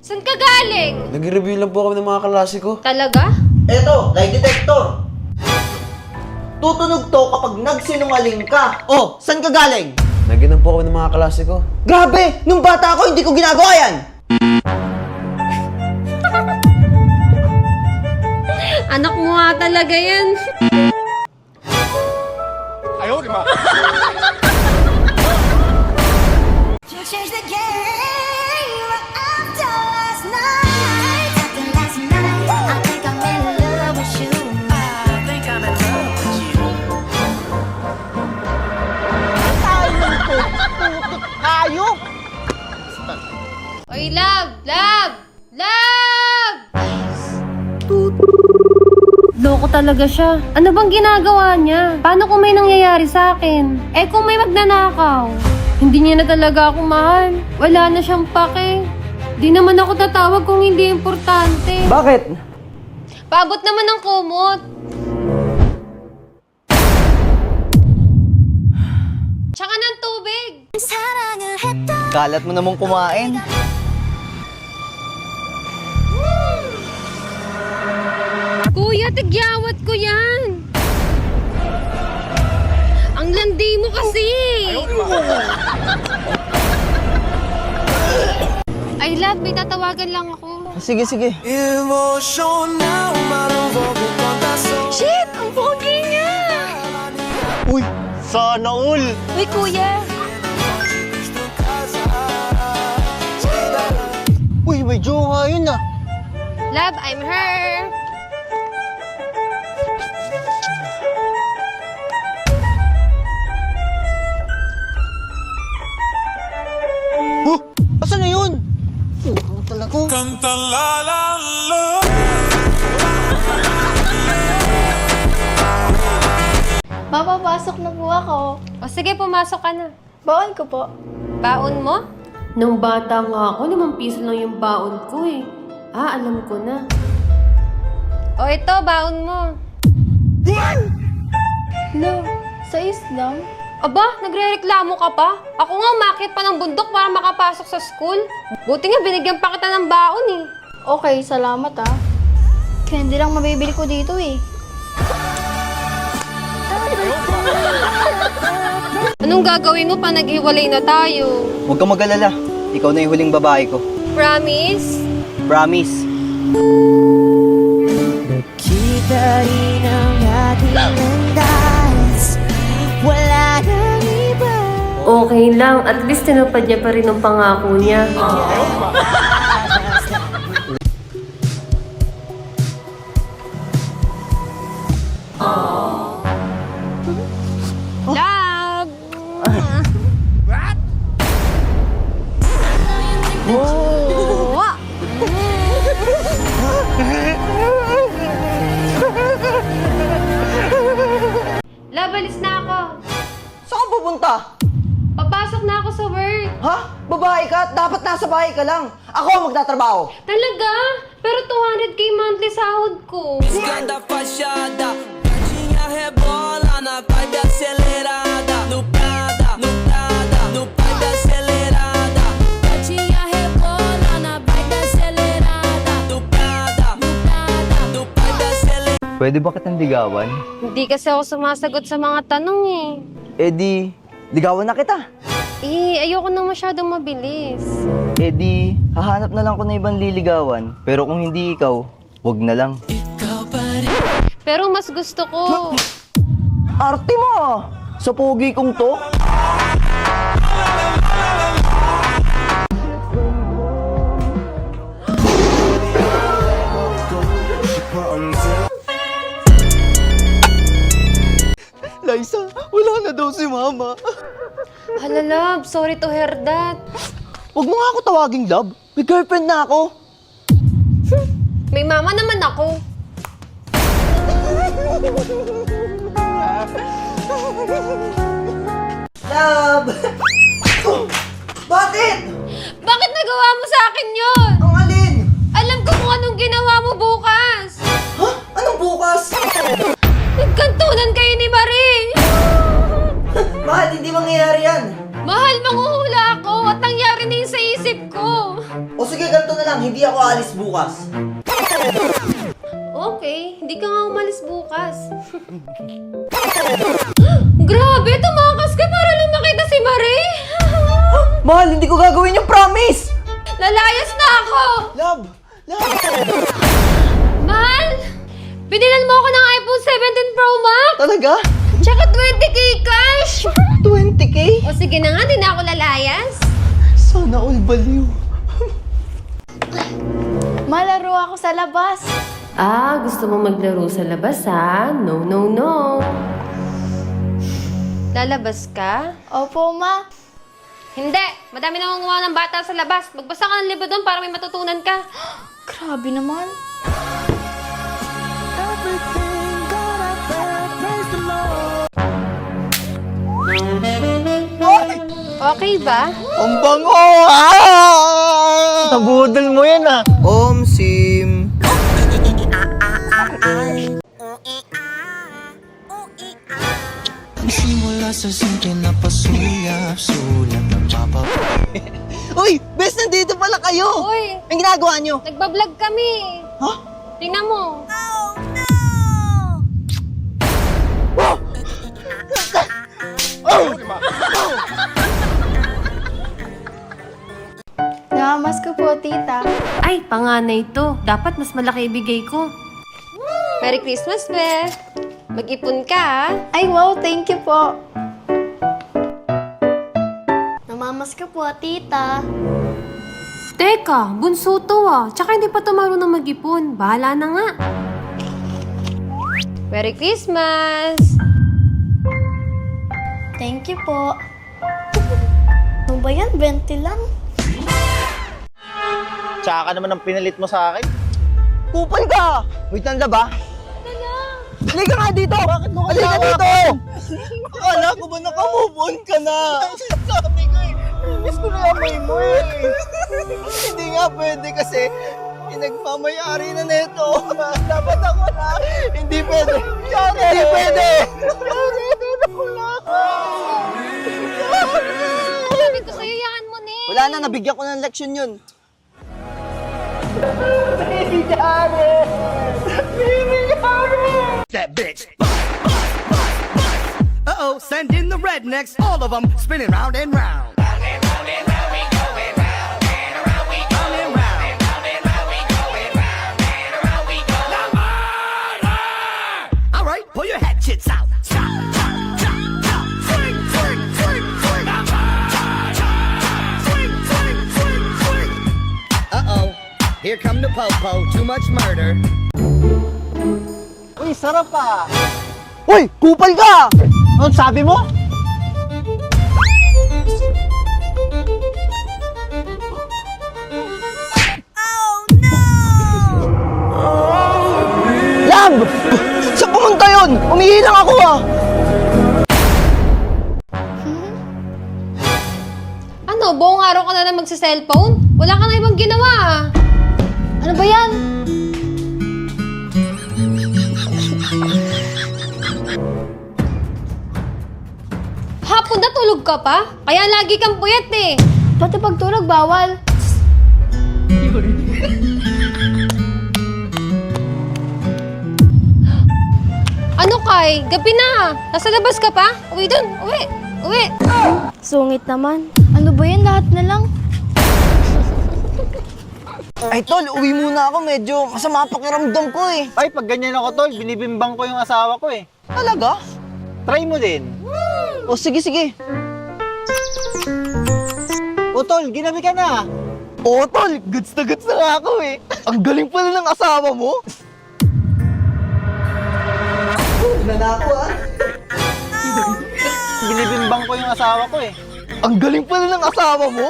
Saan ka galing? Nag-review lang po kami ng mga klase ko. Talaga? Eto, lie detector. Tutunog to kapag nagsinungaling ka. Oh, saan ka galing? Naginom po kami ng mga klase ko. Grabe! Nung bata ako, hindi ko ginagawa yan! Anak mo nga talaga yan. Change the game after last night. After last night, I think I'm in love with you. I think I'm in love with you. Hayop! Oy, love! Love! Love! Loko talaga siya. Ano bang ginagawa niya? Paano kung may nangyayari sa akin? Eh kung may magnanakaw? Hindi niya na talaga ako mahal. Wala na siyang pake. Di naman ako tatawag kung hindi importante. Bakit? Paabot naman ng kumot. Tsaka ng tubig. 사랑을 했던 Kalat mo namang kumain. Kuya, tigyawat ko yan. Ang landi mo kasi. Ay, love, may tatawagan lang ako. Sige, sige. Shit! Ang pogi niya! Uy, sana all! Uy, kuya! Uy, may jowa yun ah. Love, I'm her! Huh? Asan na yun? Ano talaga? Canta la la la. Mapapasok na po ako. O sige, pumasok ka na. Baon ko po. Baon mo? Nung bata nga ako, 5 piso lang yung baon ko eh. Ah, alam ko na. O ito, baon mo. No, sais lang. Aba, nagre-reklamo ka pa? Ako nga umakyat pa ng bundok para makapasok sa school. Buti nga binigyan pa kita ng baon eh. Okay, salamat ah. Candy lang mabibili ko dito eh. Anong gagawin mo pa naghiwalay na tayo? Huwag kang mag-alala. Ikaw na yung huling babae ko. Promise? Promise. Okay lang, at least tinupad niya pa rin ang pangako niya. Love! Oh! Love, alis na ako. Saan ka pupunta? Papasok na ako sa work. Ha? Babae ka? Dapat nasa bahay ka lang. Ako ang magtatrabaho. Talaga? Pero 200k monthly sahod ko. Escanda fachada, tadinha rebola na vibe acelerada. No Prada, no Prada, no vibe acelerada. Tadinha rebola na vibe acelerada. No Prada, no Prada, no vibe acelerada. Pwede ba kitang ligawan? Hindi kasi ako sumasagot sa mga tanong eh. Eh di, ligawan na kita. Eh, ayoko na masyadong mabilis. Eh di, hahanap na lang ko na ibang liligawan. Pero kung hindi ikaw, wag na lang. Pero mas gusto ko. Arte mo ah! Sa pogi kong to? Liza, wala na daw si Mama. Hala, love. Sorry to hear that. Huwag mo nga ako tawaging love. May girlfriend na ako. May mama naman ako. Love! Bakit? Bakit nagawa mo sa akin yun? Ang alin? Alam ko kung anong ginawa mo bukas. Ha? Anong bukas? Nagkantunan kayo ni Marie. Mahal, hindi mangyayari yan. Mahal, manghuhula ako at nangyari na yun sa isip ko. O sige, ganito na lang. Hindi hindi ako alis bukas. Okay, hindi ka nga umalis bukas. Grabe, tumakas ka para lang makita si Marie. Mahal, hindi ko gagawin yung promise! Lalayas na ako! Love! Mahal! Binilan mo ako ng iPhone 17 Pro Max! Talaga? Tsaka 20k cash! 20k? O sige na nga, di na ako lalayas. Sana all baliw. Malaro ako sa labas. Ah, gusto mo maglaro sa labas ha? No, no, no. Lalabas ka? Opo, ma. Hindi! Madami na gumawa ng bata sa labas. Magbasa ka ng libro doon para may matutunan ka. Grabe naman. Okay ba? Ang bango! Nabudol mo yan ah. Sim. Simula sa simple na pasulyap-sulat ng papa. Uy! Bes, nandito pala kayo! Uy! Ang ginagawa nyo? Nagbablog kami. Ha? Tingnan mo. Namamas ko po, tita. Ay, panganay to. Dapat mas malaki ibigay ko. Merry Christmas, Beth. Mag-ipon ka, ha? Ay, wow, thank you po. Namamas ka po, tita. Teka, bunso to ah. Tsaka hindi pa to marunong mag-ipon. Bahala na nga. Merry Christmas! Thank you po. Ano ba yan? 20 lang. Tsaka naman ang pinalit mo sa akin. Kupal ka! Wait lang ba? Halika nga dito! Bakit mo Halika dito! Akala ko ba naka-move on ka na? Sabi ko eh, miss ko na yung amoy mo eh. Hindi nga pwede kasi pinagmamayari na neto. Dapat ako na. Hindi pwede. Hindi pwede! Sabi ko sa'yo, yan mo ni. Wala na, nabigyan ko ng leksyon yun. That bitch. Uh-oh, send in the rednecks, all of them spinning round and round. Round and round and round we go and round and around we go. Round and round. Round and round we go and round and around we go. All right, pull your hatchets out. Chop, chop, chop, chop. Swing, swing, swing, swing. Swing, swing, swing, swing. Uh-oh, here come the po-po, too much murder. Uy, sarap ah! Uy, kupal ka! Ano sabi mo? Lab! Saan pumunta yun? Umihi lang ako ah! Ano, buong araw ka na lang magsa-cellphone? Wala ka na ibang ginawa ah. Ano ba yan? Hapon na tulog ka pa? Kaya lagi kang puyat eh. Pati pagtulog, bawal. Ano Kai? Gabi na. Nasa labas ka pa? Uwi dun. Uwi. Uwi. Sungit naman. Ano ba yan? Lahat na lang. Ay tol, uwi muna ako. Medyo masama pakiramdam ko eh. Ay, pag ganyan ako, tol, binibimbang ko yung asawa ko eh. Talaga? Try mo din. O sige, sige. O, tol, ginabi ka na. Oo tol, goods na nga ako eh. Ang galing pala ng asawa mo. Na ako ah. Binibimbang ko yung asawa ko eh. Ang galing pala ng asawa mo.